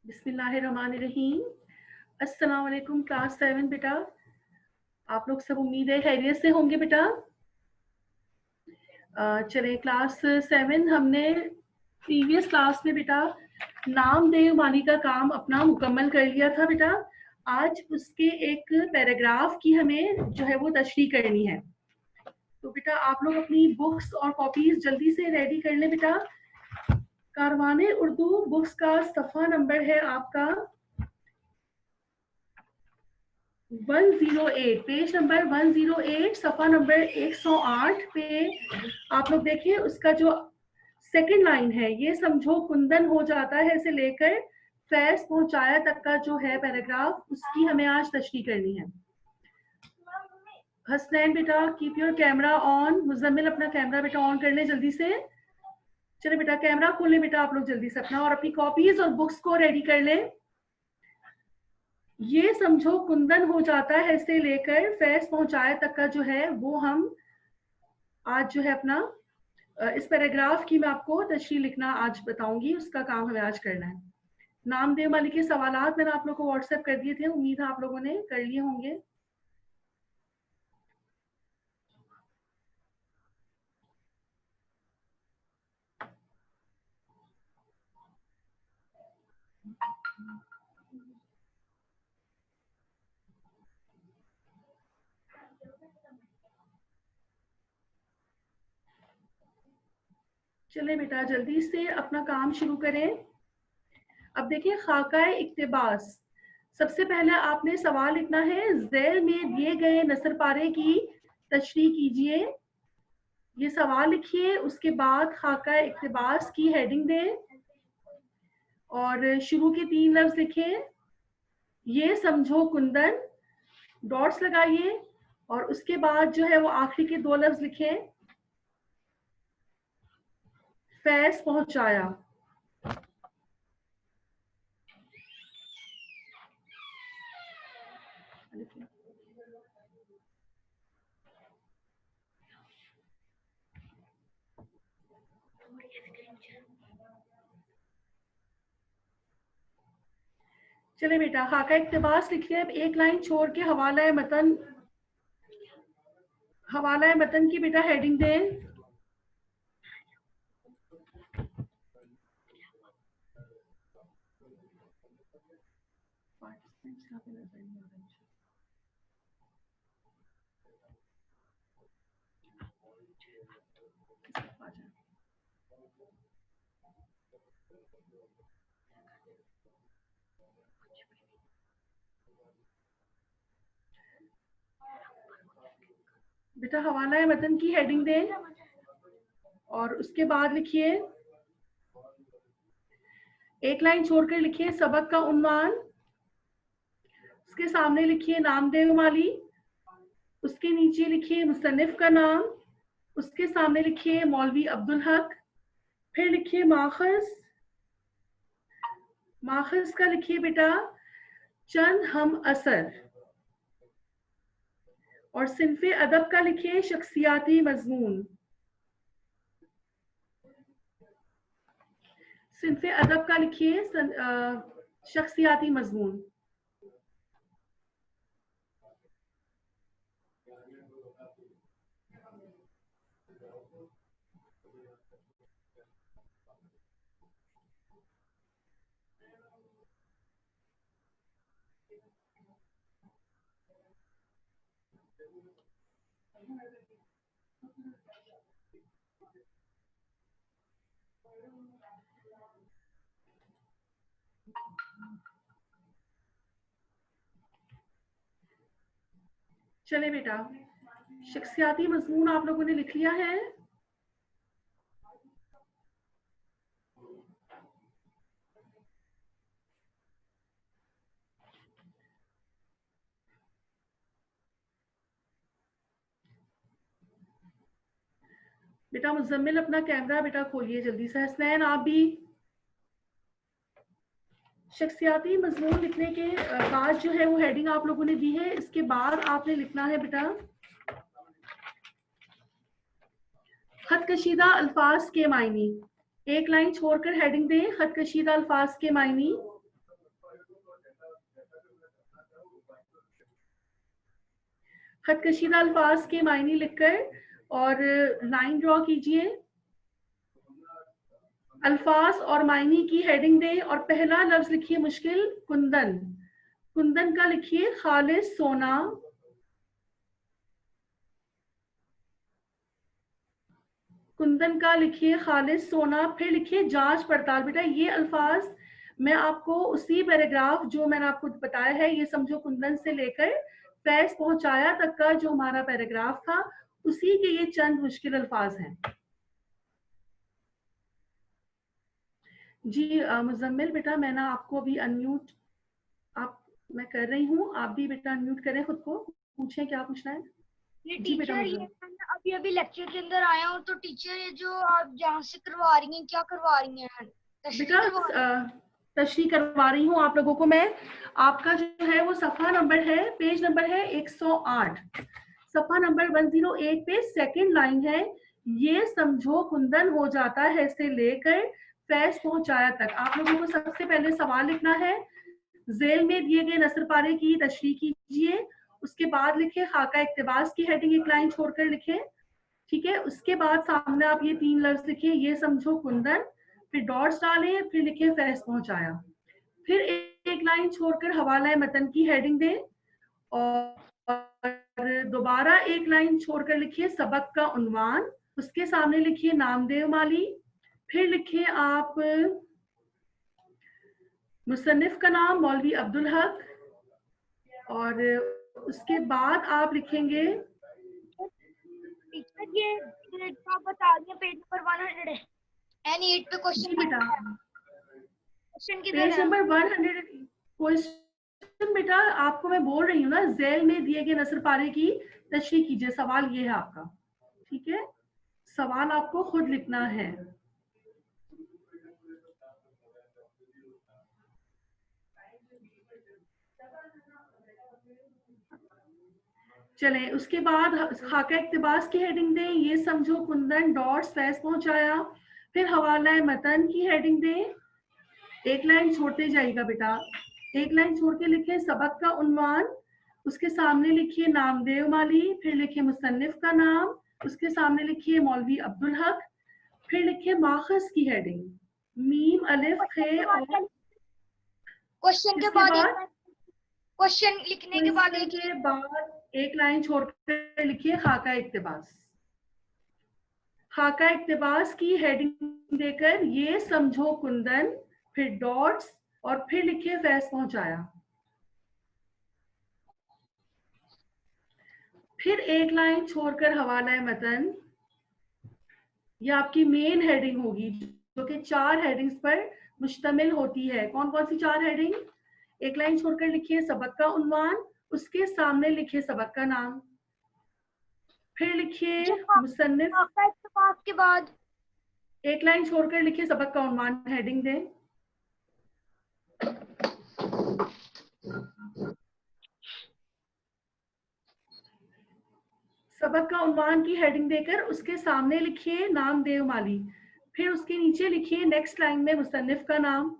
बिस्मिल्लाहिर्रहमानिर्रहीम। अस्सलाम वालेकुम क्लास 7 बेटा, आप लोग सब उम्मीद है खैरियत से होंगे बेटा। चले क्लास 7 हमने प्रीवियस क्लास में बेटा नामदेव माली का काम अपना मुकम्मल कर लिया था बेटा। आज उसके एक पैराग्राफ की हमें जो है वो तशरीह करनी है। तो बेटा आप लोग अपनी बुक्स और कॉपीज जल्दी से रेडी कर लें बेटा। कारवाने उर्दू बुक्स का सफ़ा नंबर है आपका 108, पेज नंबर 108, सफ़ा नंबर 108 पे आप लोग देखिए उसका जो सेकंड लाइन है, ये समझो कुंदन हो जाता है से लेकर फैज पहुंचाया तक का जो है पैराग्राफ, उसकी हमें आज तशरीह करनी है। हसनैन बेटा keep your camera on. Muzammil अपना कैमरा बेटा ऑन कर ले जल्दी से। चले बेटा कैमरा खोल ले बेटा आप लोग जल्दी से अपना, और अपनी कॉपीज और बुक्स को रेडी कर ले। ये समझो कुंदन हो जाता है से लेकर फैज पहुंचाए तक का जो है वो हम आज जो है अपना इस पैराग्राफ की मैं आपको तशरीह लिखना आज बताऊंगी, उसका काम हमें आज करना है। नामदेव माली के सवालात मैंने आप लोगों को व्हाट्सएप कर दिए थे, उम्मीद है आप लोगों ने कर लिए होंगे। चले बेटा जल्दी से अपना काम शुरू करें। अब देखिए खाका इक्तिबास, सबसे पहले आपने सवाल लिखना है, ज़ैल में दिए गए नसर पारे की तशरीह कीजिए। ये सवाल लिखिए, उसके बाद खाका इक्तिबास की हेडिंग दें और शुरू के 3 लफ्ज लिखें। ये समझो कुंदन, डॉट्स लगाइए और उसके बाद जो है वो आखिरी के 2 लफ्ज लिखें, फैज पहुंचाया। चले बेटा खाका इक्तिबास लिखिए। अब एक लाइन छोड़ के हवाला मतन की बेटा हेडिंग दें। बेटा हवाला मतन की हेडिंग दें और उसके बाद लिखिए, एक लाइन छोड़कर लिखिए सबक का उन्वान, उसके सामने लिखिए नामदेव माली, उसके नीचे लिखिए मुसन्निफ का नाम, उसके सामने लिखिए मौलवी अब्दुल हक, फिर लिखिए माखज का लिखिए बेटा चंद हम असर, और सिन्फे अदब का लिखिए शख्सियाती मजमून। सिन्फे अदब का लिखिए शख्सियाती मजमून। चले बेटा शख्सियाती मजमून आप लोगों ने लिख लिया है। बेटा मुजम्मिल अपना कैमरा बेटा खोलिए जल्दी से। हसनैन आप भी। शख्सियाती मजमून लिखने के बाद जो है वो हेडिंग आप लोगों ने दी है, इसके बाद आपने लिखना है बेटा खत कशीदा अल्फाज के मायनी। एक लाइन छोड़कर हेडिंग दें, खत कशीदा अल्फाज के मायनी। खत कशीदा अल्फाज के मायने लिखकर और लाइन ड्रॉ कीजिए। अल्फाज और मायने की हेडिंग दें और पहला लफ्ज लिखिए मुश्किल कुंदन। कुंदन का लिखिए खालिस सोना। कुंदन का लिखिए खालिस सोना। फिर लिखिए जांच पड़ताल। बेटा ये अल्फाज मैं आपको उसी पैराग्राफ जो मैंने आपको बताया है, ये समझो कुंदन से लेकर फैज पहुंचाया तक का जो हमारा पैराग्राफ था, उसी के ये चंद मुश्किल अल्फाज हैं। जी मुजम्मिल बेटा, मैं ना आपको अभी अनम्यूट आप मैं कर रही हूँ, आप भी बेटा अनम्यूट करें खुद को, पूछें क्या पूछना है। ये जी बेटा टीचर, ये मुजम्मिल। मैं अभी अभी लेक्चर के अंदर आया हूँ, तो टीचर ये जो आप जहाँ से करवा रही हैं, क्या करवा रही हैं? तशरीह बेटा करवा रही तशरीह करवा रही हूँ आप लोगों को मैं। आपका जो है वो सफ़ा नंबर है, पेज नंबर है 108, सफ़ा नंबर 108 पे सेकंड लाइन है। ये समझो कुंदन हो जाता है से लेकर फैज पहुंचाया तक। आप लोगों को सबसे पहले सवाल लिखना है, जेल में दिए गए नसर पारे की तशरीह कीजिए। उसके बाद लिखे खाका इक्तिबास की हेडिंग एक लाइन छोड़कर लिखे, ठीक है। उसके बाद सामने आप ये 3 लफ्ज लिखे, ये समझो कुंदन, फिर डॉट्स डालें, फिर लिखे फैज पहुंचाया। फिर एक लाइन छोड़कर हवाला मतन की हेडिंग दें और दोबारा एक लाइन छोड़कर लिखिए सबक का उन्वान। उसके सामने लिखिए नामदेव माली। फिर लिखिए आप मुसन्निफ का नाम मौलवी अब्दुल हक, और उसके बाद आप लिखेंगे। हैं। टीचर ये जो आप बता रही हैं पेज नंबर 108 पे जी क्वेश्चन बेटा, किधर है? क्वेश्चन किधर पेज है? नंबर 100 क्वेश्चन बेटा आपको मैं बोल रही हूँ ना, जेल में दिए गए नसर पारे की तशरीह कीजिए। सवाल ये है आपका, ठीक है। सवाल आपको खुद लिखना है। चलें, उसके बाद खाका इक्तिबास की हेडिंग दें, ये समझो कुंदन डॉट्स फैज पहुंचाया। फिर हवाला मतन की हेडिंग दें, एक लाइन छोड़ते जाइएगा बेटा, एक लाइन छोड़ के लिखे सबक का उन्वान। उसके सामने लिखिए नामदेव माली, फिर लिखिए मुसन्निफ का नाम, उसके सामने लिखिए मौलवी अब्दुल हक, फिर लिखिए माखज की हेडिंग मीम अलिफ क्वेश्चन खे, के बाद और क्वेश्चन के किसके बाद एक बाद, क्वेश्चन लिखने के बाद क्वेश्चन एक के बाद एक लाइन छोड़कर लिखिए खाका इक्तिबास। खाका इक्तिबास की हेडिंग देकर ये समझो कुंदन, फिर डॉट्स, और फिर लिखिए फैज पहुंचाया। फिर एक लाइन छोड़कर हवाला मतन, ये आपकी मेन हेडिंग होगी जो कि 4 हेडिंग्स पर मुश्तमिल होती है। कौन कौन सी 4 हेडिंग? एक लाइन छोड़कर लिखिए सबक का उन्वान, उसके सामने लिखिए सबक का नाम, फिर लिखिए जो मुसन्निफ। आपका इत्तेफाक के बाद एक लाइन छोड़कर लिखिए सबक का उन्वान, हेडिंग दें। सबक का उन्वान की हेडिंग देकर उसके सामने लिखिए नाम देव माली, फिर उसके नीचे लिखिए नेक्स्ट लाइन में मुसन्निफ का नाम।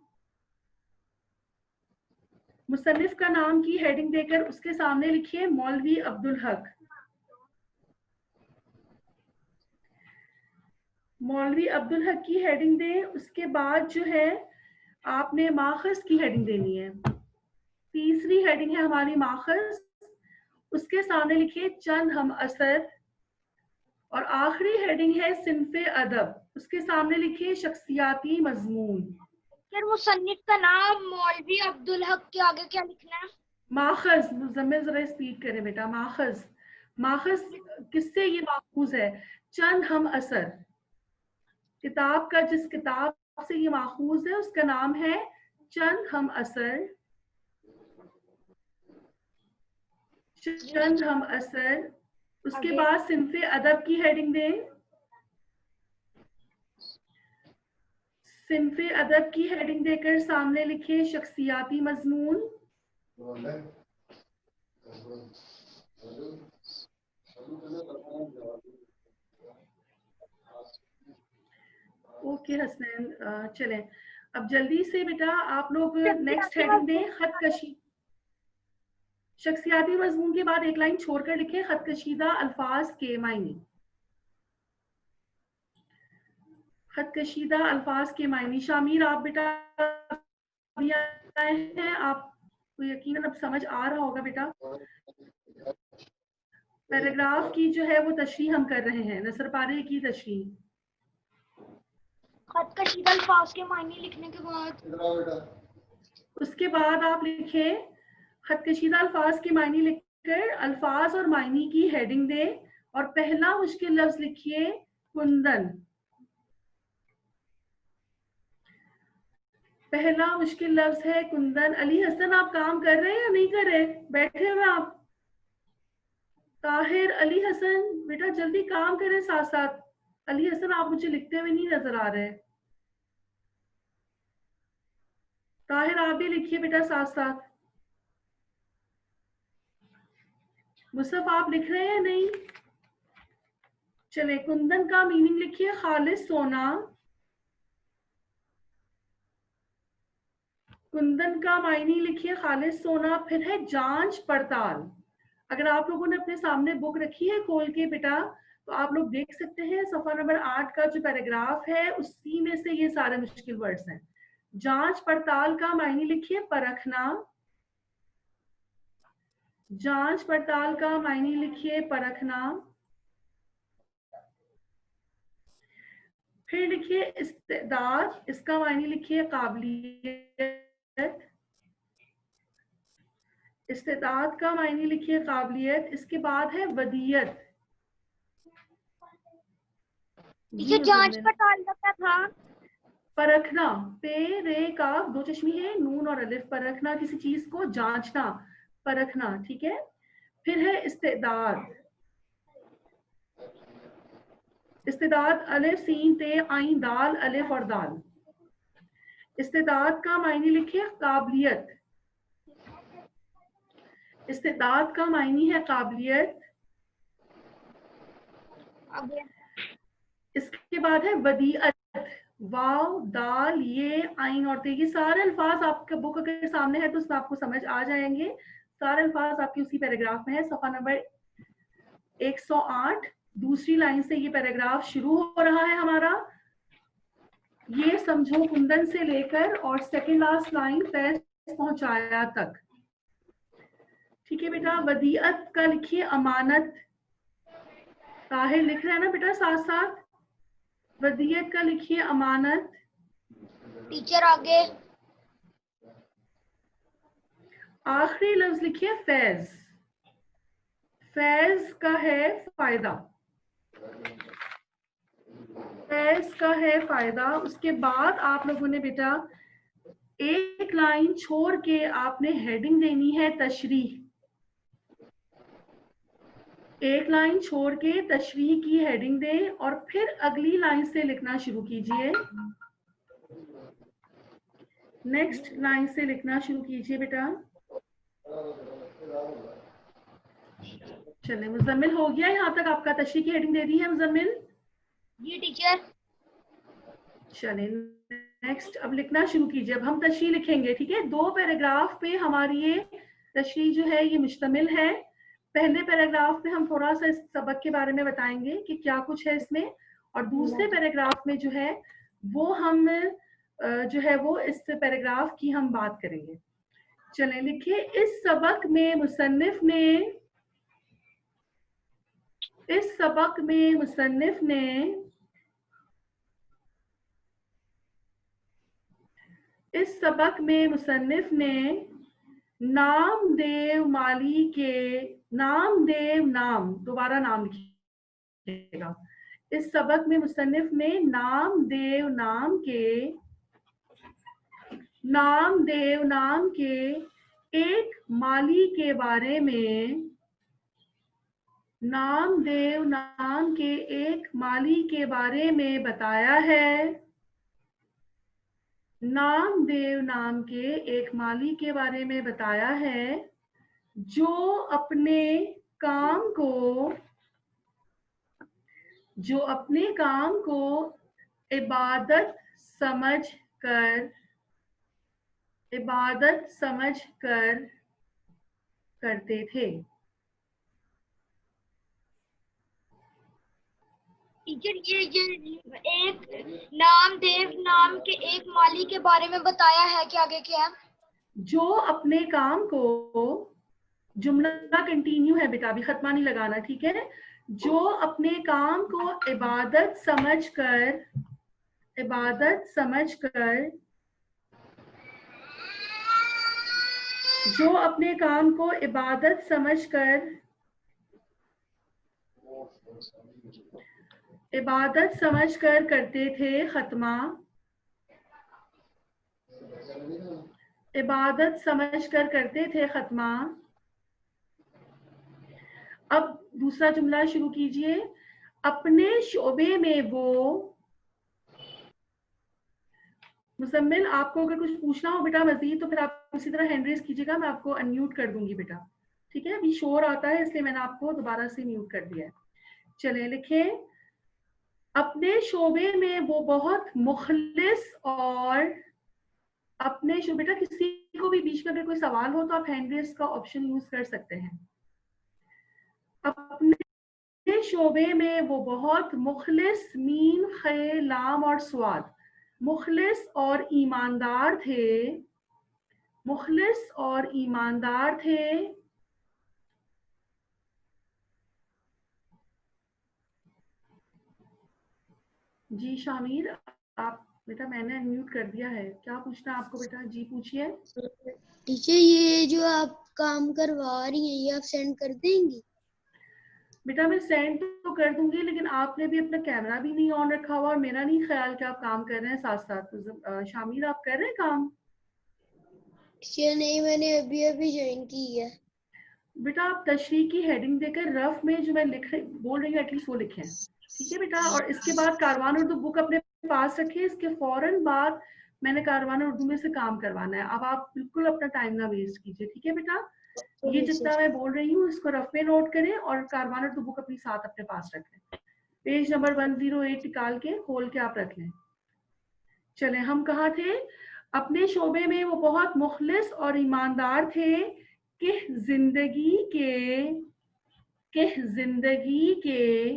मुसन्निफ का नाम की हेडिंग देकर उसके सामने लिखिए मौलवी अब्दुल हक। मौलवी अब्दुल हक की हेडिंग दें। उसके बाद जो है आपने माखज की हेडिंग देनी है। तीसरी हेडिंग है हमारी माखज, उसके सामने लिखिए चंद हम असर, और आखिरी हेडिंग है सिन्फे अदब, उसके सामने लिखिए शख्सियाती मजमून। फिर मुसन्निफ का नाम मौलवी अब्दुल हक के आगे क्या लिखना है? माखज, मुजम्मिल जरा स्पीड करें बेटा। माखज, माखज किससे ये माखूज है? चंद हम असर, किताब का जिस किताब से ये माखूज है उसका नाम है चंद हम असर। चंद हम असर, उसके आगे बाद सिन्फे अदब की हेडिंग दें। सिन्फे अदब की हेडिंग देकर सामने लिखे शख्सियाती मजमून। ओके हसनैन, चलें अब जल्दी से बेटा आप लोग नेक्स्ट हेडिंग दें, खत कशी। शख्सियाती मजमून के बाद एक लाइन छोड़कर लिखे खतकशीदा अल्फाज के मायने। खतकशीदा अल्फाज के मायने। शामिर आप बेटा अभी आए हैं, आपको यकीनन अब समझ आ रहा होगा बेटा। पैराग्राफ की जो है वो तशरीह हम कर रहे हैं, नसर पारे की तशरीह। खतकशीदा अल्फाज के मायने लिखने के बाद उसके बाद आप लिखें खतकशीदा अल्फाज के मायने लिखकर अल्फाज और मायने की हेडिंग दें और पहला मुश्किल लफ्ज लिखिए कुंदन। पहला मुश्किल लफ्ज है कुंदन। अली हसन आप काम कर रहे हैं या नहीं कर रहे? बैठे हुए आप? ताहिर, अली हसन बेटा जल्दी काम करें साथ साथ। अली हसन आप मुझे लिखते हुए नहीं नजर आ रहे। ताहिर आप भी लिखिए बेटा साथ साथ। मुसफ आप लिख रहे हैं नहीं? चले, कुंदन का मीनिंग लिखिए खालिस सोना। कुंदन का मायने लिखिए खालिस सोना। फिर है जांच पड़ताल। अगर आप लोगों ने अपने सामने बुक रखी है खोल के बेटा, तो आप लोग देख सकते हैं सफा नंबर 8 का जो पैराग्राफ है उसी में से ये सारे मुश्किल वर्ड्स हैं। जांच पड़ताल का मायने लिखिए परखना। जांच पड़ताल का मायने लिखिए परखना। फिर लिखिए इस्तेदाद, इसका मायने लिखिए काबिलियत। इस्तेदाद का मायने लिखिए काबिलियत। इसके बाद है वदियत। टीचर जांच पड़ताल का क्या था? परखना। पे रे का दो चश्मी है, नून और अलिफ। परखना किसी चीज को जांचना, परखना, ठीक है। फिर है इस्तेदाद। इस्तेदाद अलिफ सीन ते आइन दाल अलिफ और दाल। इस्तेदाद का मायने लिखिए काबिलियत। इस्तेदाद का मायने है काबिलियत। इसके बाद है वदीअत। वाव दाल ये आइन और ते, ये सारे अल्फाज आपका बुक अगर सामने है तो उसमें आपको समझ आ जाएंगे। सारे अल्फाज आपके उसी पैराग्राफ में है, सफा नंबर 108 दूसरी लाइन से ये पैराग्राफ शुरू हो रहा है हमारा। ये समझो कुंदन से लेकर और सेकेंड लास्ट लाइन फैज पहुंचाया तक, ठीक है बेटा। वदीअत का लिखिए अमानत। ताहिर लिख रहे हैं ना बेटा साथ साथ? वदीयत का लिखिए अमानत। टीचर आगे आखिरी लफ्ज लिखिए फैज। फैज का है फायदा। फैज का है फायदा। उसके बाद आप लोगों ने बेटा एक लाइन छोड़ के आपने हेडिंग देनी है तशरीह। एक लाइन छोड़ के तशरीह की हेडिंग दें और फिर अगली लाइन से लिखना शुरू कीजिए। नेक्स्ट लाइन से लिखना शुरू कीजिए बेटा। चले, मुजम्मिल हो गया यहाँ तक आपका? तशरीह की हेडिंग दे दी है मुजम्मिल? जी टीचर। चले नेक्स्ट, अब लिखना शुरू कीजिए। अब हम तशरीह लिखेंगे, ठीक है। 2 पैराग्राफ पे हमारी ये तशरीह जो है ये मुश्तमिल है। पहले पैराग्राफ में हम थोड़ा सा इस सबक के बारे में बताएंगे कि क्या कुछ है इसमें, और दूसरे पैराग्राफ में जो है वो हम जो है वो इस पैराग्राफ की हम बात करेंगे। चलें लिखिए, इस सबक में मुसन्निफ ने इस सबक में मुसन्निफ ने इस सबक में मुसन्निफ ने नामदेव माली के नामदेव नाम, दोबारा नाम लिखिएगा। इस सबक में मुसन्निफ ने नामदेव नाम के एक माली के बारे में नामदेव नाम के एक माली के बारे में बताया है। नामदेव नाम के एक माली के बारे में बताया है जो अपने काम को इबादत समझकर करते थे। टीचर ये एक नामदेव नाम के एक माली के बारे में बताया है कि आगे क्या है? जो अपने काम को, जुमला कंटिन्यू है बेटा, अभी खत्मा नहीं लगाना, ठीक है। जो अपने काम को इबादत समझकर, इबादत समझकर, जो अपने काम को इबादत समझकर, इबादत समझकर करते थे खत्मा, इबादत समझकर करते थे खत्मा। अब दूसरा जुमला शुरू कीजिए। अपने शोबे में वो, मुजम्मिल आपको अगर कुछ पूछना हो बेटा मजीद तो फिर आप इसी तरह हैंड रेज कीजिएगा, मैं आपको अनम्यूट कर दूंगी बेटा, ठीक है। अभी शोर आता है इसलिए मैंने आपको दोबारा से म्यूट कर दिया है। चले लिखें, अपने शोबे में वो बहुत मुखलिस और, अपने शो, बेटा किसी को भी बीच में अगर कोई सवाल हो तो आप हैंड रेज का ऑप्शन यूज कर सकते हैं। अपने शोबे में वो बहुत मुखलिस, मीन खे लाम और स्वाद, मुखलिस और ईमानदार थे, मुखलिस और ईमानदार थे। जी शामिर, आप बेटा मैंने अनम्यूट कर दिया है, क्या पूछना है आपको बेटा? जी पूछिए। टीचर ये जो आप काम करवा रही हैं ये आप सेंड कर देंगी? बेटा मैं सेंड तो कर दूंगी, लेकिन आपने भी अपना कैमरा भी नहीं ऑन रखा हुआ और मेरा नहीं ख्याल कि आप काम कर रहे हैं साथ साथ। तो शामिर आप कर रहे हैं काम? टीचर नहीं, मैंने अभी अभी ज्वाइन की है। बेटा आप तशरीह की हेडिंग देकर रफ में जो मैं बोल रही हूँ एटलीस्ट वो लिखें, ठीक है बेटा। और इसके बाद कारवान उर्दू बुक अपने पास रखिए, इसके फौरन बाद मैंने कारवान उर्दू में से काम करवाना है। अब आप बिल्कुल अपना टाइम ना वेस्ट कीजिए, ठीक है बेटा। ये जितना मैं बोल रही हूँ इसको रफ में नोट करें और कारवान उर्दू बुक अपनी साथ अपने पास रख लें। पेज नंबर 108 निकाल के खोल के आप रख लें। चले हम कहाँ थे? अपने शोबे में वो बहुत मुखलिस और ईमानदार थे कि जिंदगी के, कि जिंदगी के,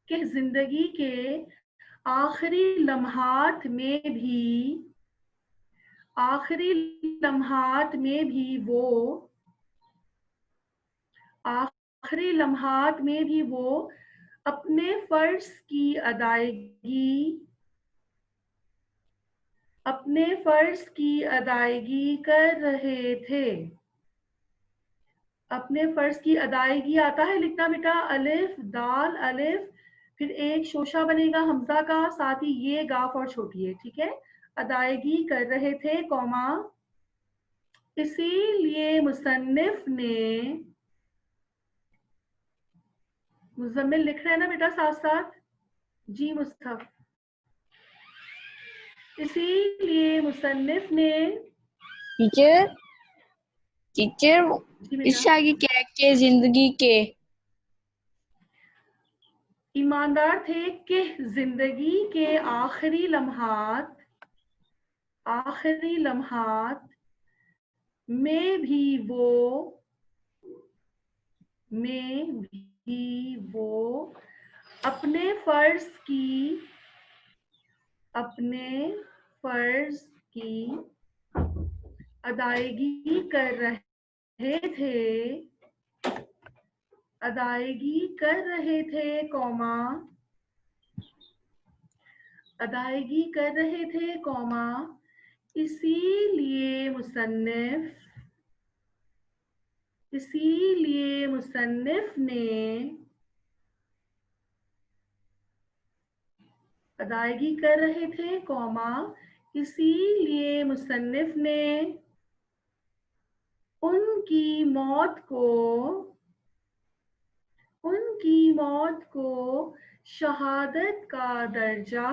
कि जिंदगी के आखिरी लम्हात में भी, आखिरी लम्हात में भी वो, आखिरी लम्हात में भी वो अपने फर्ज की अदायगी, अपने फर्ज की अदायगी कर रहे थे। अपने फर्ज की अदायगी आता है लिखना बेटा, अलिफ दाल अलिफ, फिर एक शोशा बनेगा हमजा का, साथ ही ये गाफ और छोटी है, ठीक है। अदायगी कर रहे थे कौमा, इसीलिए मुसन्निफ ने, मुजम्मिल लिख रहे हैं ना बेटा साथ साथ? जी मुस्तफ, इसीलिए मुसन्निफ ने, टीचर टीचर जी बेटा, इस आगे क्या के जिंदगी के ईमानदार थे कि जिंदगी के आखिरी लम्हात, आखिरी लम्हात में भी वो, में भी वो अपने फर्ज की, अपने फर्ज की अदायगी कर रहे थे, अदायगी कर रहे थे कौमा, अदायगी कर रहे थे कौमा, इसीलिए मुसन्निफ, इसीलिए मुसन्निफ ने, अदायगी कर रहे थे कौमा, इसीलिए मुसन्निफ ने उनकी मौत को, उनकी मौत को शहादत का दर्जा,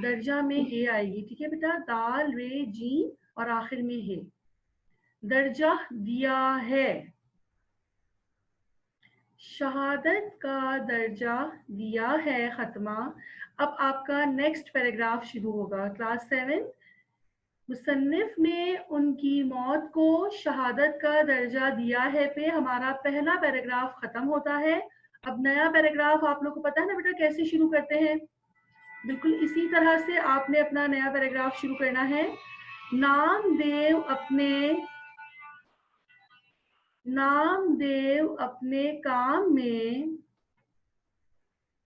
दर्जा में हे आएगी, ठीक है बेटा, दाल रे जी और आखिर में हे, दर्जा दिया है, शहादत का दर्जा दिया है खत्मा। अब आपका नेक्स्ट पैराग्राफ शुरू होगा, क्लास 7 मुसन्निफ ने उनकी मौत को शहादत का दर्जा दिया है पे हमारा पहला पैराग्राफ खत्म होता है। अब नया पैराग्राफ आप लोग को पता है ना बेटा कैसे शुरू करते हैं? बिल्कुल इसी तरह से आपने अपना नया पैराग्राफ शुरू करना है। नामदेव अपने काम में,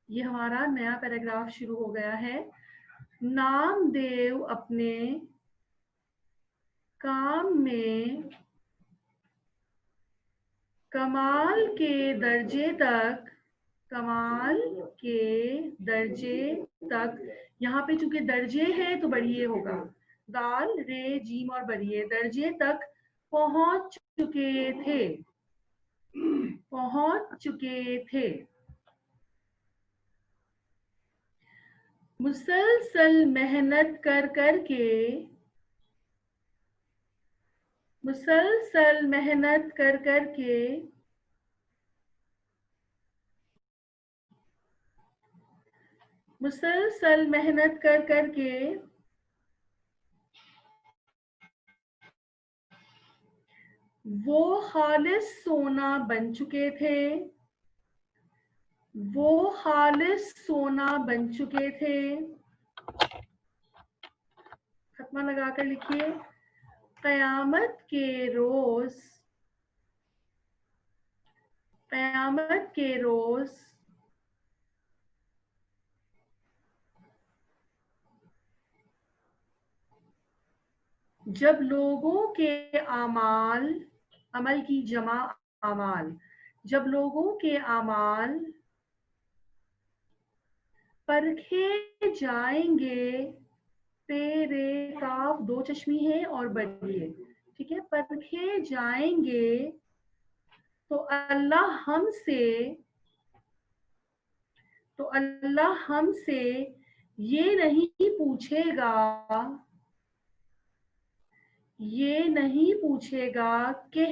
ये हमारा नया पैराग्राफ शुरू हो गया है। नामदेव अपने काम में कमाल के दर्जे तक, यहाँ पे चूंकि दर्जे है तो बढ़िए होगा, दाल रे जीम और बढ़िए, दर्जे तक पहुंच चुके थे। मुसलसल मेहनत कर करके वो खालिस सोना बन चुके थे। खत्मा लगाकर लिखिए, कयामत के रोज जब लोगों के अमल की जमा अमाल, जब लोगों के अमाल परखे जाएंगे, तेरे काफ दो चश्मी है और बढ़िए, ठीक है, परखे जाएंगे तो अल्लाह हमसे ये नहीं पूछेगा कि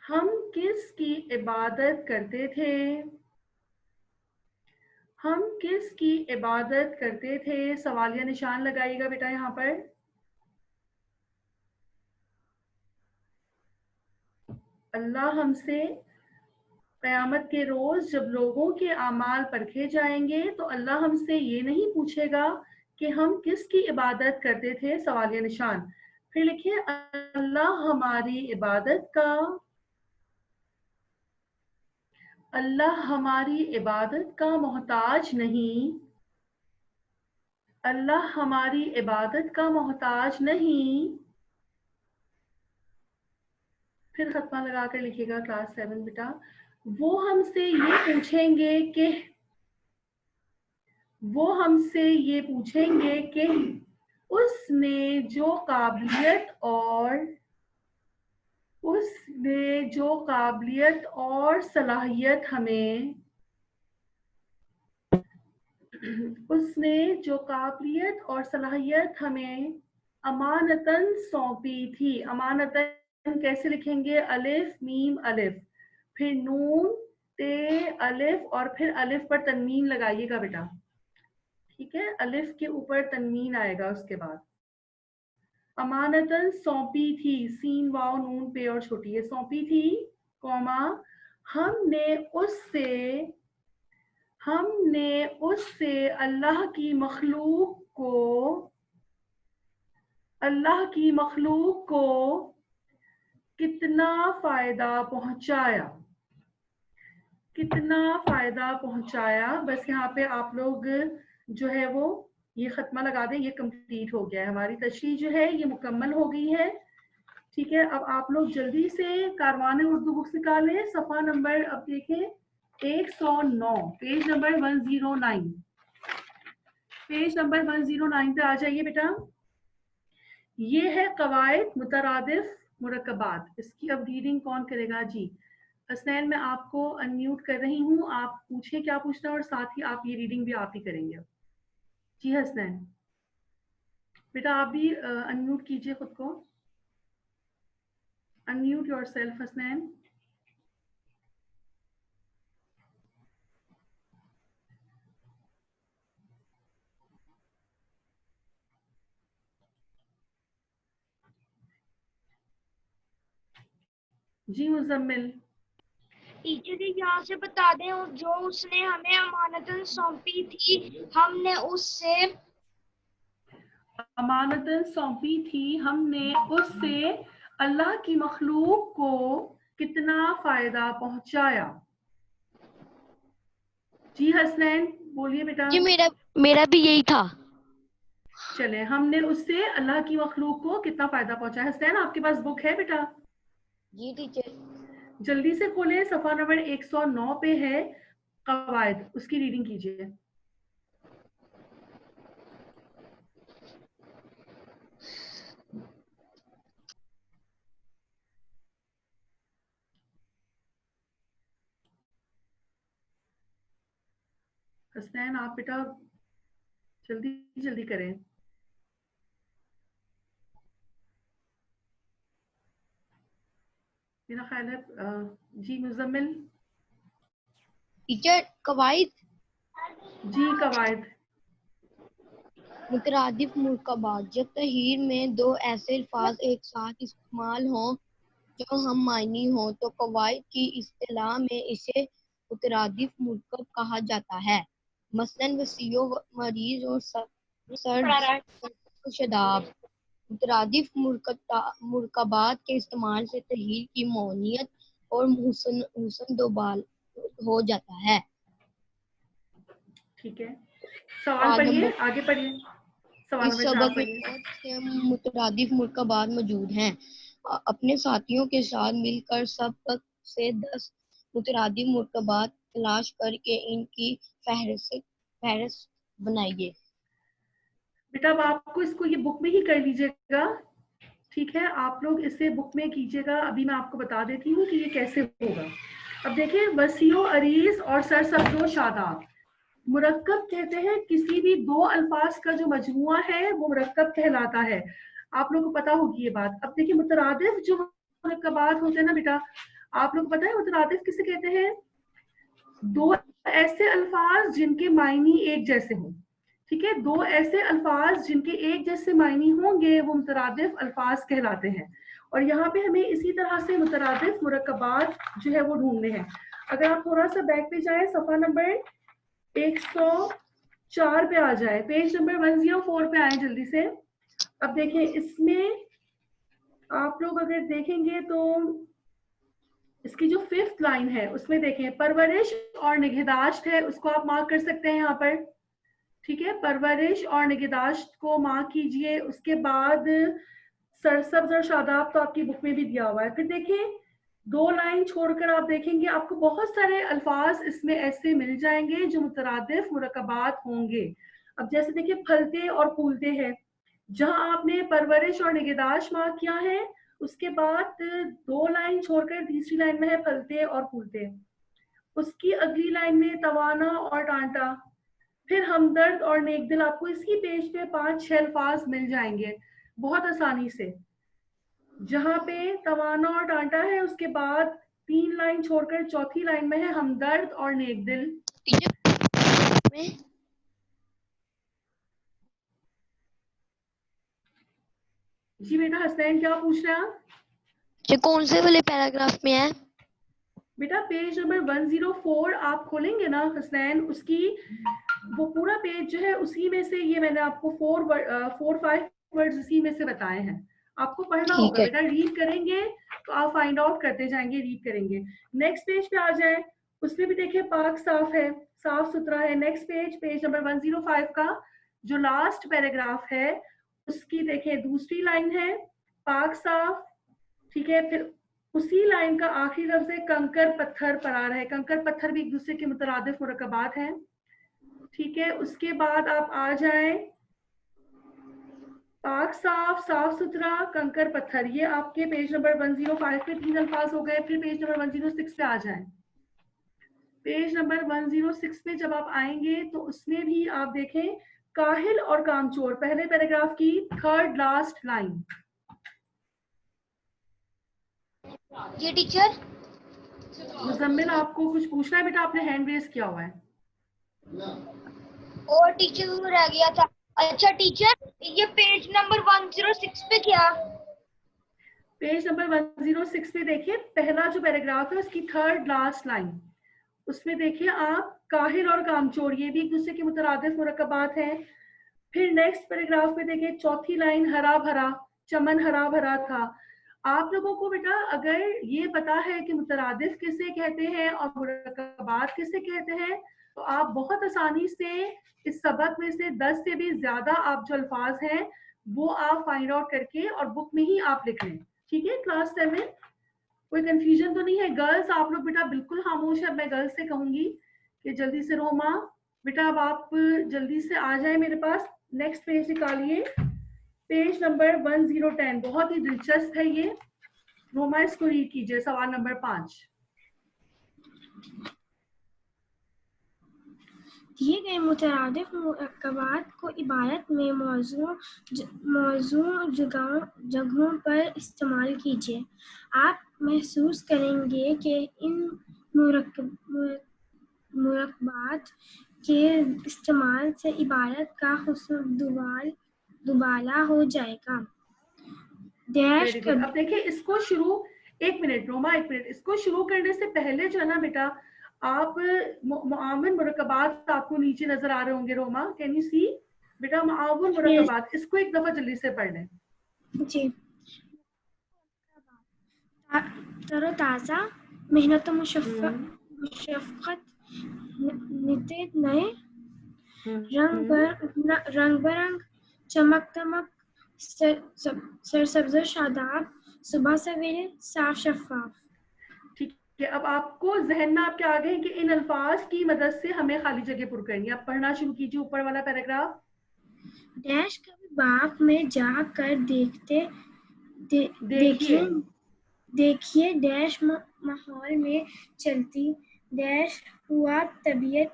हम किसकी इबादत करते थे। सवालिया निशान लगाइएगा बेटा यहाँ पर। अल्लाह हमसे क़यामत के रोज जब लोगों के आमाल परखे जाएंगे तो अल्लाह हमसे ये नहीं पूछेगा कि हम किसकी इबादत करते थे, सवालिया निशान। फिर लिखिए, अल्लाह हमारी इबादत का मोहताज नहीं। फिर खत्मा लगा कर लिखिएगा क्लास 7 बेटा, वो हमसे ये पूछेंगे कि उसने जो काबिलियत और सलाहियत हमें अमानतन सौंपी थी। अमानतन कैसे लिखेंगे? अलिफ मीम अलिफ, फिर नून ते अलिफ और फिर अलिफ पर तनवीन लगाइएगा बेटा, ठीक है, अलिफ के ऊपर तनवीन आएगा उसके बाद। अमानतन सौंपी थी, सीन वाव नून पे और छोटी है, सौंपी थी, कौमा हमने उससे अल्लाह की मखलूक को कितना फायदा पहुंचाया। बस यहाँ पे आप लोग जो है वो ये खत्मा लगा दें, ये कंप्लीट हो गया है, हमारी तशरीह जो है ये मुकम्मल हो गई है, ठीक है। अब आप लोग जल्दी से कारवान उर्दू बुक्स निकालें, सफ़ा नंबर अब देखें 109, पेज नंबर 109, पेज नंबर 109 पे आ जाइए बेटा। ये है कवायद मुतरादिफ मुरक्कबात, इसकी अब रीडिंग कौन करेगा? जी हसनैन, मैं आपको अनम्यूट कर रही हूँ, आप पूछे क्या पूछना और साथ ही आप ये रीडिंग भी आप ही करेंगे। जी हसनैन बेटा आप भी अनम्यूट कीजिए खुद को, अनम्यूट योरसेल्फ हसनैन। जी मुजम्मिल। टीचर जी यहाँ से बता दें, जो उसने हमें अमानतन सौंपी थी, हमने उससे अमानतन सौंपी थी, हमने उससे अल्लाह की मखलूक को कितना फायदा पहुंचाया। जी हसनैन बोलिए बेटा। जी मेरा मेरा भी यही था। चले, हमने उससे अल्लाह की मखलूक को कितना फायदा पहुंचाया। हसनैन आपके पास बुक है बेटा? जी टीचर। जल्दी से खोले, सफा नंबर 109 पे है कवायद, उसकी रीडिंग कीजिए। हसनैन आप बेटा जल्दी जल्दी करें। मेरा ख्याल है जी मुजम्मिल। टीचर कवायद जी कवायद। मुतरादिफ मुरकबात, जब तहीर में दो ऐसे अल्फाज एक साथ इस्तेमाल हों जो हम मायनी हों तो कवायद की इस्तिलाह में इसे मुतरादिफ मुरकब कहा जाता है। मसलन वसीयो, मरीज और सर्द शदाब। मुतरादिफ मुरकबात के इस्तेमाल से तहीर की मौनियत और हुस्न दोबाल हो जाता है। ठीक है, सवाल सवाल पढ़िए, नंबर, आगे पढ़िए। सवाल इस नंबर 4 सबक में पढ़िए। बहुत से मुतरादिफ मुरकबात मौजूद हैं। अपने साथियों के साथ मिलकर सबक से 10 मुतरादिफ मुरकबात तलाश करके इनकी फहरिस्त बनाइए। बेटा अब आपको इसको ये बुक में ही कर लीजिएगा, ठीक है? आप लोग इसे बुक में कीजिएगा। अभी मैं आपको बता देती हूँ कि ये कैसे होगा। अब देखिए, वसीओ अरीज और सरसब्जो शादाब। मुरक्कब कहते हैं किसी भी दो अल्फाज का जो मजमुआ है वो मुरक्कब कहलाता है। आप लोगों को पता होगी ये बात। अब देखिए, मुतरादिफ जो मुरक्कबात होते हैं ना बेटा, आप लोग को पता है मुतरादिफ किसे कहते हैं? दो ऐसे अल्फाज जिनके मायनी एक जैसे हों, ठीक है? दो ऐसे अल्फाज जिनके एक जैसे मायनी होंगे वो मुतरादिफ अल्फाज कहलाते हैं। और यहाँ पे हमें इसी तरह से मुतरादिफ मुरक्कबात जो है वो ढूंढने हैं। अगर आप थोड़ा सा बैक पे जाए, सफा नंबर 104 पे आ जाए, पेज नंबर 104 पे आए जल्दी से। अब देखें, इसमें आप लोग अगर देखेंगे तो इसकी जो 5th लाइन है उसमें देखें, परवरिश और निगहदाश्त है, उसको आप मार्क कर सकते हैं यहाँ पर, ठीक है? परवरिश और निगहदाश्त को मार्क कीजिए। उसके बाद सरसब्ज और शादाब तो आपकी बुक में भी दिया हुआ है। फिर देखिए, 2 लाइन छोड़कर आप देखेंगे आपको बहुत सारे अल्फाज इसमें ऐसे मिल जाएंगे जो मुतरादिफ मुरक्कबात होंगे। अब जैसे देखिए, फलते और फूलते हैं, जहां आपने परवरिश और निगहदाश्त मार्क किया है, उसके बाद 2 लाइन छोड़कर तीसरी लाइन में है फलते और फूलते। उसकी अगली लाइन में तवाना और टांटा, फिर हमदर्द और नेकदिल। आपको इसी पेज पे 5-6 अल्फाज मिल जाएंगे बहुत आसानी से। जहां पे तवाना और टांटा है, उसके बाद 3 लाइन छोड़कर चौथी लाइन में है हमदर्द और नेकदिल। टीचर में जी बेटा हसनैन क्या पूछ रहे हैं आप? ये कौन से वाले पैराग्राफ में है? बेटा पेज नंबर 104 आप खोलेंगे ना हसनैन, उसकी वो पूरा पेज जो है उसी में से ये मैंने आपको 4-5 वर्ड्स इसी में से बताए हैं। आपको पढ़ना ठीक होगा है। बेटा, रीड करेंगे तो आप फाइंड आउट करते जाएंगे, रीड करेंगे। नेक्स्ट पेज पे आ जाए, उसमें भी देखिए पाक साफ है, साफ सुथरा है। नेक्स्ट पेज, पेज नंबर 105 का जो लास्ट पैराग्राफ है उसकी देखिए दूसरी लाइन है पाक साफ, ठीक है? फिर उसी लाइन का आखिरी लफ्ज है कंकर पत्थर परार है। कंकर पत्थर भी एक दूसरे के मुतरादिफ मुरक्कबात हैं, ठीक है? उसके बाद आप आ जाएं, पाक साफ, साफ सुथरा, कंकर पत्थर, ये आपके पेज नंबर 105 पे 3 अल्फाज हो गए। फिर पेज नंबर 106 पे आ जाएं। पेज नंबर 106 पे जब आप आएंगे तो उसमें भी आप देखें काहिल और कामचोर, पहले पैराग्राफ की 3rd लास्ट लाइन। ये टीचर। मुजम्मिल आपको कुछ पूछना है बेटा? आपने हैंड रेज किया हुआ है। और टीचर वो रह गया था। अच्छा टीचर, ये पेज नंबर 106 पे क्या? पेज नंबर 106 पे देखिए, पहला जो पैराग्राफ है उसकी थर्ड लास्ट लाइन, उसमें देखिए आप काहिल और कामचोर, ये भी एक दूसरे के मुतरादिफ मुरक्कबात हैं। फिर नेक्स्ट पैराग्राफ में देखिए चौथी लाइन, हरा भरा, चमन हरा भरा था। आप लोगों को बेटा अगर ये पता है कि मुतरादिफ किसे कहते हैं और मुरक्कबात किसे कहते हैं, तो आप बहुत आसानी से इस सबक में से 10 से भी ज्यादा आप जो अल्फाज हैं वो आप फाइंड आउट करके और बुक में ही आप लिख लें। ठीक है क्लास 7, कोई कंफ्यूजन तो नहीं है? गर्ल्स आप लोग बेटा बिल्कुल खामोश है। मैं गर्ल्स से कहूंगी कि जल्दी से रोमा बेटा, अब आप जल्दी से आ जाए मेरे पास। नेक्स्ट पेज निकालिए, पेज नंबर 1010, बहुत ही दिलचस्प है ये। रोमा इसको रीड कीजिए, सवाल नंबर 5। दिए गए मुतरादिफ मुरक्कबात को इबारत में मौजू जगहों पर इस्तेमाल कीजिए। आप महसूस करेंगे कि इन मुरक्कबात के इस्तेमाल से इबारत का हुस्न दुबाला हो जाएगा। Dash very good. अब देखिए इसको शुरू, एक मिनट रोमा, एक मिनट, इसको शुरू करने से पहले जो है ना बेटा, आप मुआवन मुरक्कबात आपको नीचे नजर आ रहे होंगे। रोमा कैन यू सी बेटा मुआवन मुरक्कबात, इसको एक दफा जल्दी से पढ़ लें। जी। तरोताजा, मेहनत मुशक्कत, नित्य नए, रंग बरंग, चमक दमक, सरसब्ज शादाब, सुबह सवेरे, साफ शफाफ। ठीक है, अब आपको जहन में आपके आ गए कि इन अल्फाज की मदद से हमें खाली जगह पुर करनी है। आप पढ़ना शुरू कीजिए ऊपर वाला पैराग्राफ। डैश कभी बाग में जाकर देखिए डैश माहौल में चलती डैश हुआ तबीयत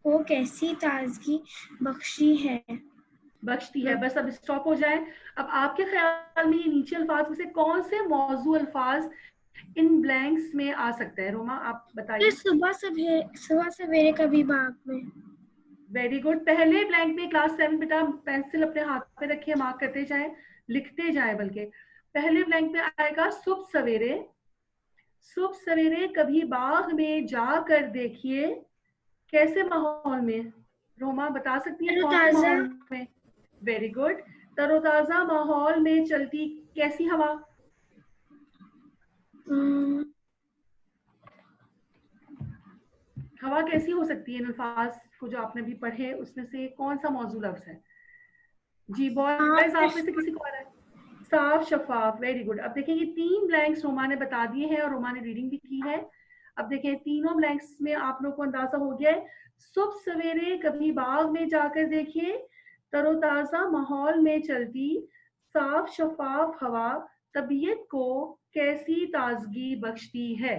को कैसी ताजगी बख्शी है। बस अब स्टॉप हो जाए। अब आपके ख्याल में ये नीचे अल्फाज में से कौन से मौजू अल्फाज इन ब्लैंक्स में आ सकता है? रोमा आप बताइए। सुबह सवेरे कभी बाग में। Very good. पहले ब्लैंक में क्लास 7 बेटा पेंसिल अपने हाथ पे रखिए, मार्क करते जाएं, लिखते जाएं। बल्कि पहले ब्लैंक में आएगा सुबह सवेरे कभी बाग में जाकर देखिए। कैसे माहौल में? रोमा बता सकती है कौन से माहौल में? Very good. तरोताजा माहौल में चलती कैसी हवा? हवा कैसी हो सकती है? इन अल्फाज को जो आपने भी पढ़े उसमें से कौन सा मौजू लफ्ज है? जी बॉयज आप में से किसी को आ रहा है? साफ शफाफ। Very good. अब देखिए ये 3 ब्लैंक्स रोमा ने बता दिए हैं और रोमा ने रीडिंग भी की है। अब देखिए तीनों ब्लैंक्स में आप लोग को अंदाजा हो गया है। सुबह सवेरे कभी बाग में जाकर देखिए, तरोताजा माहौल में चलती साफ शफाफ हवा तबीयत को कैसी ताजगी बख्शती है।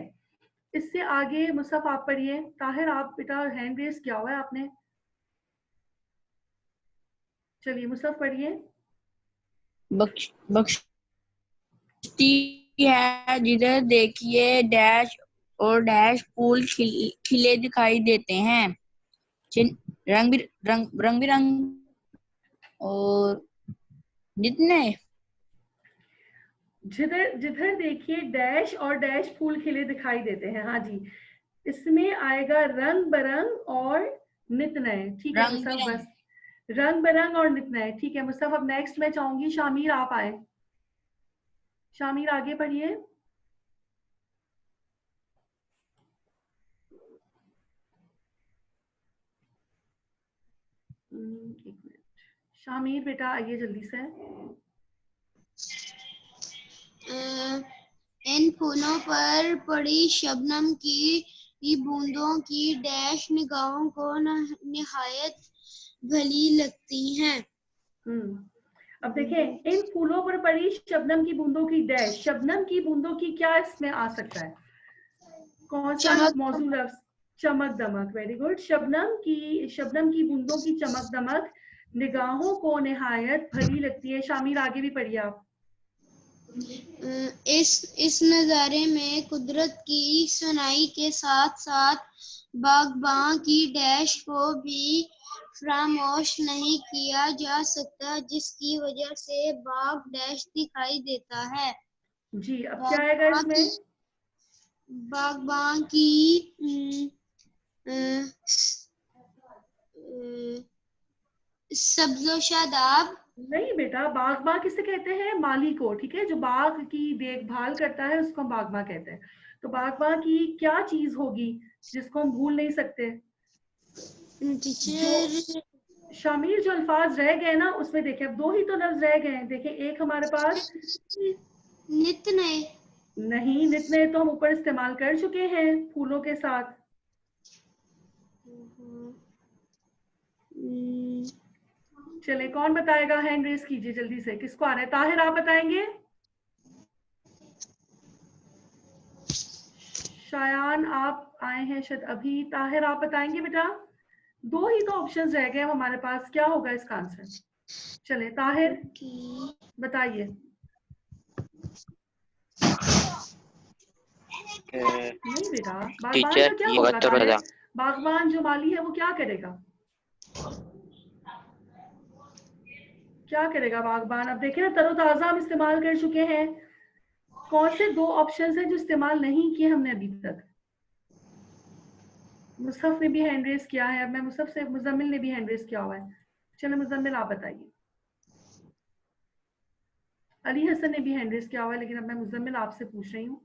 इससे आगे मुसफ आप पढ़िए। ताहिर आप बेटा हैंड रेस किया हुआ है आपने, चलिए मुसफ पढ़िए। बख्शती है जिधर देखिए डैश और डैश फूल खिले दिखाई देते हैं, रंग बिरंग और जितने जिधर देखिए डैश और डैश फूल खिले दिखाई देते हैं। हाँ जी, इसमें आएगा रंग बरंग और नित नए। ठीक है मुसफ, बस रंग बरंग और नित नए। ठीक है मुसफ। अब नेक्स्ट मैं चाहूंगी शामिर आप आए। शामिर आगे पढ़िए। एक मिनट, शामिर बेटा आइए जल्दी से। इन फूलों पर पड़ी शबनम की बूंदों की डैश निगाहों को निहायत भली लगती हैं। अब देखें, इन फूलों पर पड़ी शबनम की बूंदों की डैश। शबनम की बूंदों की क्या इसमें आ सकता है? कौन सा मौजू लफ्ज? चमक दमक। Very good. शबनम की बूंदों की चमक दमक निगाहों को निहायत भली लगती है। शामिर आगे भी पढ़िए आप। इस नज़ारे में कुदरत की सनाई के साथ साथ बागबां की डैश को भी फरामोश नहीं किया जा सकता, जिसकी वजह से बाग डैश दिखाई देता है। जी, अब क्या आएगा इसमें? बागबान की सब्जो शादाब। नहीं बेटा, बागबान किसे कहते हैं? माली को, ठीक है, जो बाग की देखभाल करता है उसको हम बागबान कहते हैं। तो बागबान की क्या चीज होगी जिसको हम भूल नहीं सकते? जो टीचर शामिर, जो अल्फाज रह गए ना उसमें देखिए, अब दो ही तो लफ्ज रह गए हैं। देखिए एक हमारे पास, नित नए। नहीं, नित नए तो हम ऊपर इस्तेमाल कर चुके हैं फूलों के साथ। चले, कौन बताएगा? हैंड रेस कीजिए जल्दी से, किसको आ रहा है? ताहिर, आप बताएंगे? शायान, आप आए हैं शायद अभी। ताहिर, आप बताएंगे बेटा? दो ही तो ऑप्शंस रह गए हैं हमारे पास, क्या होगा इसका आंसर? चले ताहिर बताइए। नहीं बेटा, बागबान टीचर का क्या ये होगा होगा ताहिर? तरोताजा। बागबान जो माली है वो क्या करेगा? क्या करेगा बागबान? अब देखें ना, तरोताजा हम इस्तेमाल कर चुके हैं। कौन से दो ऑप्शंस हैं जो इस्तेमाल नहीं किए हमने अभी तक? मुसहफ ने भी हैंड रेस किया है। अब मैं मुसहफ से, मुजम्मिल ने भी हैंड रेस किया हुआ है। चलो मुजम्मिल आप बताइए। अली हसन ने भी हैंड रेस किया हुआ है, लेकिन अब मैं मुजम्मिल आपसे पूछ रही हूँ।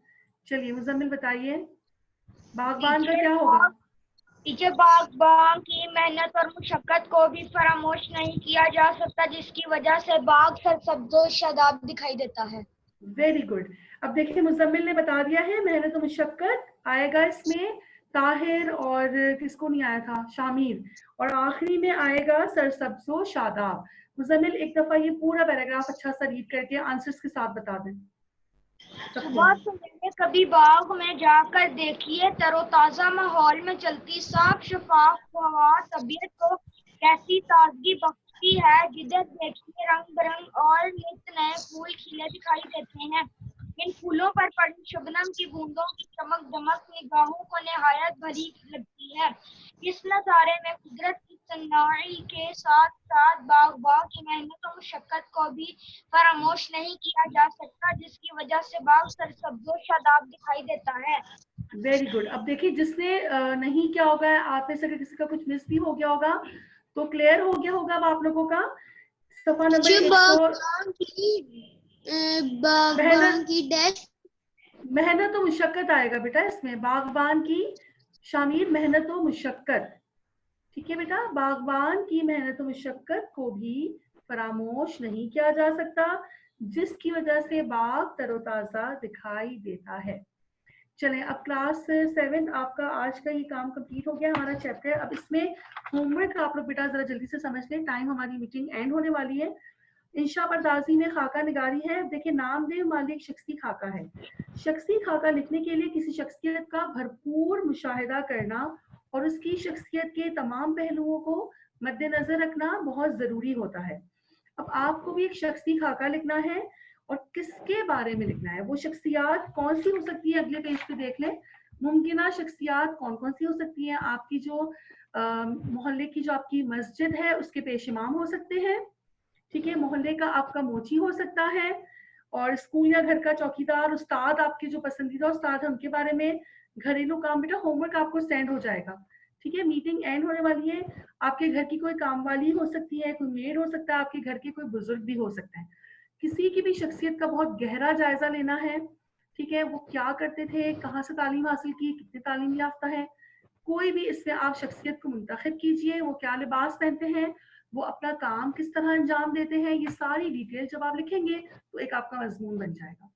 चलिए मुजम्मिल बताइए, बागबान का क्या होगा? टीचर, बागबान की मेहनत और मुशक्कत को भी फरामोश नहीं किया जा सकता, जिसकी वजह से बाग सरसब्ज़ो शादाब दिखाई देता है। Very good. अब देखिए मुजम्मिल ने बता दिया है, मेहनत और मुशक्कत आएगा इसमें ताहिर, और किसको नहीं आया था? शामिर। और आखिरी में आएगा सरसब्ज़ो शादाब। मुजम्मिल एक दफा ये पूरा पैराग्राफ अच्छा सा रीड करके आंसर्स के साथ बता दें सबको। सुबह सवेरे कभी बाग में जाकर देखिए, तरोताजा माहौल में चलती साफ शफाफ हवा तबीयत को कैसी ताजगी बख्शती है। जिधर देखिए रंग बिरंग और नित नए फूल खिले दिखाई देते हैं। इन फूलों पर पड़ी शबनम की बूंदों की चमक दमक निगाहों को निहायत भरी लगती है। इस नज़ारे में कुदरत की सन्नाई के साथ साथ बागबान की मेहनत और मुशक्कत को भी फरामोश नहीं किया जा सकता, जिसकी वजह से बाग सरसब्ज़ो शादाब दिखाई देता है। Very good. अब देखिए जिसने नहीं किया होगा, आप में से अगर किसी का कुछ मिस भी हो गया होगा तो क्लियर हो गया होगा अब आप लोगों का। सफा नंबर 100। बागबान की डैश मेहनत और मुशक्कत आएगा बेटा इसमें, बागबान की शामिर मेहनत और मुशक्कत। ठीक है बेटा, बागबान की मेहनत और मुशक्कत को भी फरामोश नहीं किया जा सकता, जिसकी वजह से बाग तरोताजा दिखाई देता है। चलें, अब क्लास 7 आपका आज का ये काम कंप्लीट हो गया हमारा चैप्टर। अब इसमें होमवर्क आप लोग बेटा जरा जल्दी से समझ लें, टाइम हमारी मीटिंग एंड होने वाली है। इंशा परदाजी में खाका निगारी है। देखिए नामदेव मालिक शख्सी खाका है। शख्सी खाका लिखने के लिए किसी शख्सियत का भरपूर मुशाहिदा करना और उसकी शख्सियत के तमाम पहलुओं को मद्देनजर रखना बहुत जरूरी होता है। अब आपको भी एक शख्सी खाका लिखना है, और किसके बारे में लिखना है? वो शख्सियात कौन सी हो सकती है, अगले पेज पे देख लें। मुमकिना शख्सियात कौन कौन सी हो सकती हैं? आपकी जो मोहल्ले की जो आपकी मस्जिद है उसके पेश इमाम हो सकते हैं, ठीक है, मोहल्ले का आपका मोची हो सकता है, और स्कूल या घर का चौकीदार, उस्ताद, आपके जो पसंदीदा उस्ताद है उनके बारे में। घरेलू काम बेटा होमवर्क आपको सेंड हो जाएगा, ठीक है। मीटिंग एंड होने वाली है। आपके घर की कोई काम वाली हो सकती है, कोई मेड हो सकता है, आपके घर के कोई बुजुर्ग भी हो सकता है। किसी की भी शख्सियत का बहुत गहरा जायजा लेना है, ठीक है। वो क्या करते थे, कहाँ से तालीम हासिल की, कितने तालीम याफ्ता है, कोई भी इससे आप शख्सियत को मुंतखब कीजिए। वो क्या लिबास पहनते हैं, वो अपना काम किस तरह अंजाम देते हैं, ये सारी डिटेल जब आप लिखेंगे तो एक आपका मजमून बन जाएगा।